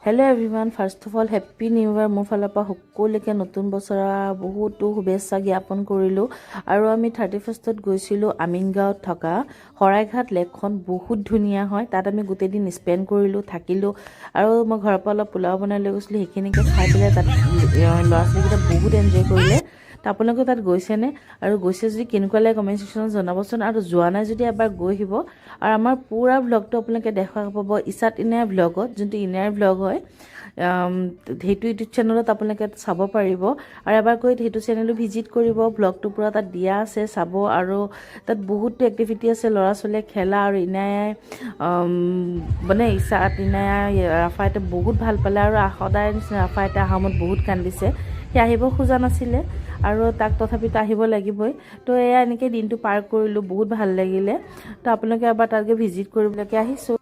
Hello' everyone, first of all happy new year. মোৰ ফালৰ পৰা সকলোকে নতুন বছৰৰ বহুতো শুভেচ্ছা জ্ঞাপন কৰিলোঁ। আৰু আমি 31st গৈছিলোঁ আমিনগাঁৱত থকা শৰাইঘাট লেকখন বহুত ধুনীয়া হয়। তাত আমি গোটেই দিন স্পেণ্ড কৰিলোঁ, থাকিলোঁ। আৰু মই ঘৰৰ পৰা অলপ পোলাও বনাই লৈ গৈছিলোঁ, সেইখিনিকে খাই পেলাই তাত ল'ৰা ছোৱালীকেইটা বহুত এনজয় কৰিলে। তো আপোনালোকে তাত গৈছেনে? আৰু গৈছে যদি কেনেকুৱা লাগে কমেণ্ট ছেকশ্যনত জনাবচোন। আৰু যোৱা নাই যদি এবাৰ গৈ আহিব। আৰু আমাৰ পূৰা ভ্লগটো আপোনালোকে দেখা পাব ইছাত ইনাৰ ভ্লগত, যোনটো ইনাৰ ভ্লগ হয়। সেইটো ইউটিউব চেনেলত আপোনালোকে চাব পাৰিব। আৰু এবাৰ গৈ সেইটো চেনেলো ভিজিট কৰিব। ভ্লগটো পূৰা তাত দিয়া আছে, চাব। আৰু তাত বহুতো এক্টিভিটি আছে ল'ৰা ছোৱালীয়ে খেলা। আৰু ইনায়াই মানে ইছাত ইনায়াই ৰাফাইতে বহুত ভাল পালে। আৰু সদায় নিচিনা ৰাফাইতে অহা সময়ত বহুত কান্দিছে। সি আহিব খোজা নাছিলে আৰু তাক তথাপিতো আহিব লাগিবই। তো এয়া এনেকৈ দিনটো পাৰ কৰিলোঁ, বহুত ভাল লাগিলে। তো আপোনালোকে এবাৰ তাত গৈ ভিজিট কৰিবলৈকে আহিছোঁ।